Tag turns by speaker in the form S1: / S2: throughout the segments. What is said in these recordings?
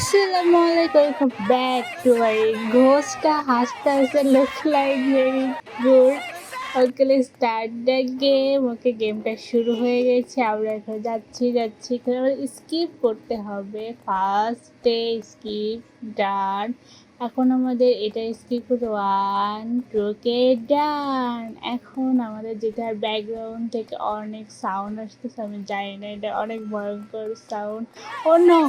S1: Assalamualaikum, welcome back to my ghost hasta look like very good. Okay, let's start the game. Okay, গেমটা শুরু হয়ে গেছে। আমরা এখন যাচ্ছি স্কিপ করতে হবে। ফার্স্টে স্কিপ ডান। এখন আমাদের এটা স্কিপ করতে 1 2 কে ডান। এখন আমাদের যেটা ব্যাকগ্রাউন্ড থেকে অনেক সাউন্ড আসতেছে, আমি জানি না এটা অনেক ভয়ঙ্কর সাউন্ড। ও নো,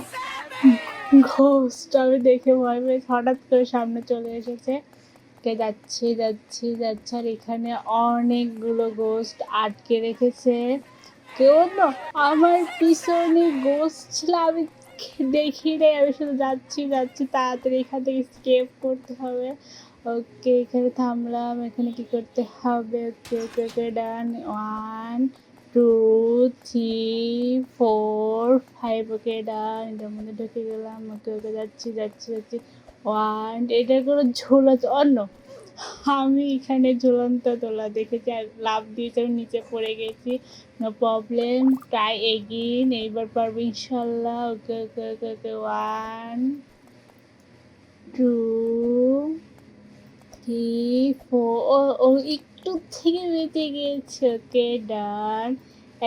S1: ঘোস্ট! আমি দেখে ভয় পেয়ে হঠাৎ করে সামনে চলে এসেছে। যাচ্ছি আর এখানে অনেকগুলো গোস্ট আটকে রেখেছে। কেউ না, আমার পিছনে গোস্ট ছিল, আমি দেখি নাই, আমি শুধু যাচ্ছি তাড়াতাড়ি এখান থেকে স্কেপ করতে হবে। ওকে, এখানে থামলাম। এখানে কি করতে হবে? ওকে ডান। 1 2 3 4 5 ওকে ডান। এটার মধ্যে ঢুকে গেলাম। ওকে যাচ্ছি 1 এটার কোনো ঝোলা অন্য, আমি এখানে ঝুলন্ত তোলা দেখেছি আর লাফ দিয়েছি, আমি নিচে পড়ে গেছি। নো প্রবলেম, ট্রাই এগেইন, এইবার পারবো ইনশাল্লাহ। ওকে 1 2 3 4 ও একটু থেকে বেঁচে গিয়েছে। ওকে ডান।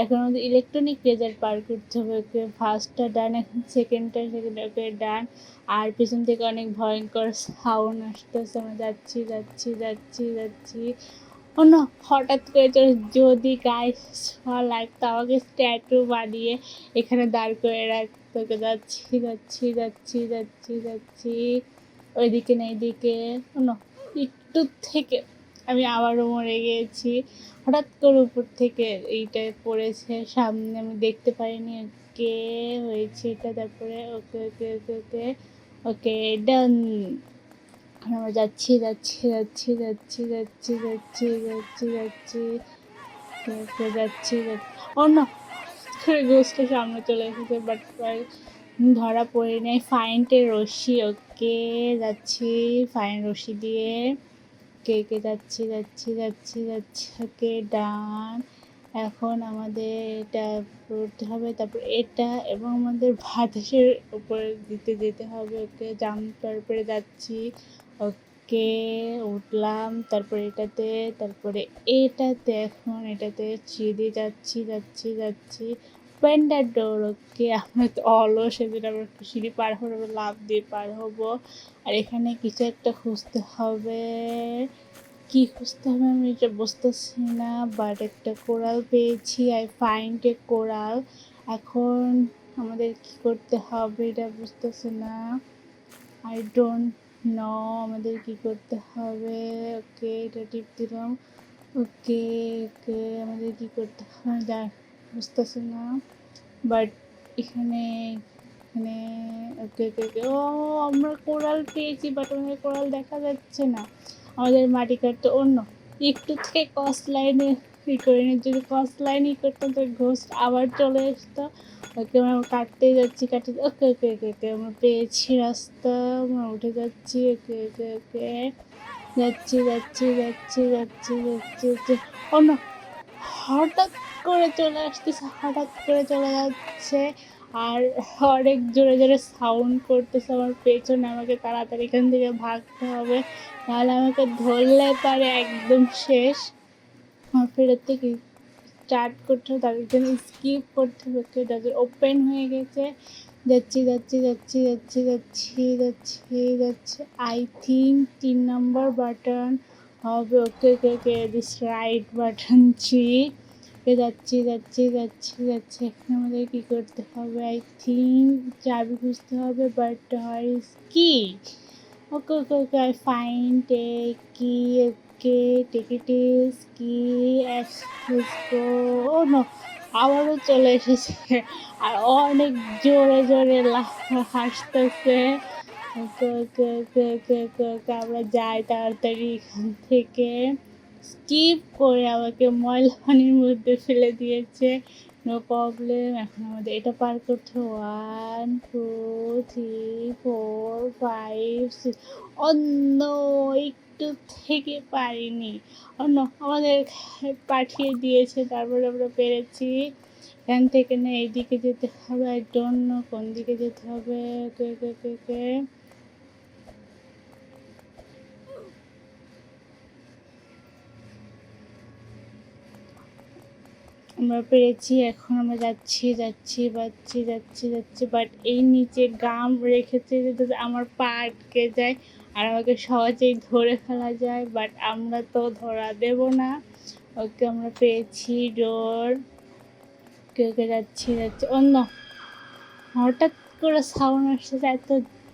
S1: এখন আমাদের ইলেকট্রনিক রেজার পার করতে হবে। ওকে ফার্স্টটা ডান, এখন সেকেন্ডটা ওকে ডান। আর পিছন থেকে অনেক ভয়ঙ্কর সাউন্ড আসতেছে। আমরা যাচ্ছি। ও না, হঠাৎ করে যদি গায়ে ছোঁয়া লাগতো, আমাকে স্ট্যাটু বানিয়ে এখানে দাঁড় করে রাখতো। ওকে যাচ্ছি ওইদিকে না এইদিকে। ও না, একটু থেকে আমি আবারও মরে গিয়েছি। হঠাৎ করে উপর থেকে এইটা পড়েছে সামনে, আমি দেখতে পাইনি। ওকে হয়েছে এটা, তারপরে ওকে ডান। আমরা যাচ্ছি। অন্য গোষ্ঠীর সামনে চলে এসেছে, বাট ধরা পড়ে নেই। ফাইন্টের রশি। ওকে যাচ্ছি ফাইন রশি দিয়ে। কে যাচ্ছি। ওকে ডান। এখন আমাদের এটা করতে হবে, তারপর এটা এবং আমাদের বাতাসের উপরে যেতে হবে। ওকে জাম্পার উপরে যাচ্ছি। ওকে উঠলাম, তারপরে তারপরে এখন এটাতে সিঁড়ি যাচ্ছি পেন্ডার ডোর। ওকে, আমরা তো অলস, সেদিন আমরা সিঁড়ি পার হবো, লাফ দিয়ে পার হবো। আর এখানে কিছু একটা খুঁজতে হবে। কি খুঁজতে হবে আমি এটা বুঝতেছি না, বাট একটা কোরাল পেয়েছি। I find a coral. এখন আমাদের কি করতে হবে এটা বুঝতেছি না। আই ডোন্ট নো আমাদের কি করতে হবে। ওকে এটা টিপ দিলাম। ওকে আমাদের কি করতে হবে যা বুঝতেছি না, বাট এখানে এখানে ওকে ও, আমরা কোরাল পেয়েছি, বাট আমাদের কোরাল দেখা যাচ্ছে না। আমাদের মাটি কাটতে অন্য একটু থেকে কস্ট লাইনে করে নিই, যদি কস্ট লাইন করতাম তো ঘোস্ট আবার চলে আসতো। ওকে আমরা কাটতেই যাচ্ছি ওকে আমরা পেয়েছি রাস্তা, আমরা উঠে যাচ্ছি। ওকে যাচ্ছি অন্য হঠাৎ করে চলে যাচ্ছে। আর অনেক জোরে সাউন্ড করতেছে আমার পেছনে। আমাকে তাড়াতাড়ি এখান থেকে ভাগতে হবে, নাহলে আমাকে ধরলে পারে একদম শেষ। আমার ফেরত থেকে স্টার্ট করতে হবে, তাদের জন্য স্কিপ করতে হবে। তাদের ওপেন হয়ে গেছে। যাচ্ছি। আই থিঙ্ক 3 নম্বর বাটন হবে। Okay this right button 3। যাচ্ছি। এখন আমাদের কী করতে হবে? আই থিঙ্ক চাবি খুঁজতে হবে, বাট হয় কি? ওকে আই ফাইন্ড এ কি। ওকে টেক ইট ইজ কি। ও নো, আবারও চলে এসেছে আর অনেক জোরে হাসতেছে। ওকে আমরা যাই তাড়াতাড়ি এখান থেকে। স্কিপ করে আমাকে ময়লা পানির মধ্যে ফেলে দিয়েছে। নো প্রবলেম, এখন আমাদের এটা পার করতে 1 2 3 4 5 6। অন্য একটু থেকে পারিনি, অন্য আমাদের পাঠিয়ে দিয়েছে, তারপরে আমরা পেরেছি। এখান থেকে না এইদিকে যেতে হবে, আই ডোন্ট নো কোন দিকে যেতে হবে। ওকে ওকে ওকে ওকে আমরা পেরেছি, এখন আমরা যাচ্ছি যাচ্ছি যাচ্ছি যাচ্ছি যাচ্ছি, বাট এই নিচে গাম রেখেছে যাতে আমার পা আটকে যায় আর আমাকে সহজেই ধরে ফেলা যায়, বাট আমরা তো ধরা দেব না। ওকে আমরা পেয়েছি ডোর। ওকে ওকে যাচ্ছি যাচ্ছি। অন্য হঠাৎ করে সাউন্ড আসছে এত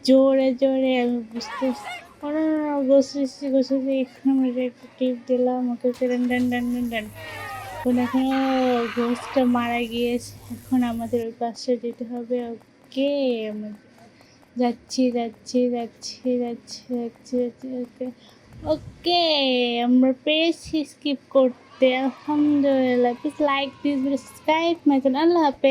S1: জোরে জোরে, আমি বুঝতে গোসেছি গোসেছি। এখানে আমরা একটা টিপ দিলাম। ওকে ওকে ডান ডান ডান ডান ডান। এখন ঘোষটা মারা গিয়েছে, এখন আমাদের ওই পাশে যেতে হবে। ওকে যাচ্ছি যাচ্ছি যাচ্ছি যাচ্ছি যাচ্ছি যাচ্ছি ওকে ওকে আমরা পেরেছি স্কিপ করতে, আলহামদুলিল্লাহ। Please like this video, subscribe my channel. আল্লাহ হাফেজ।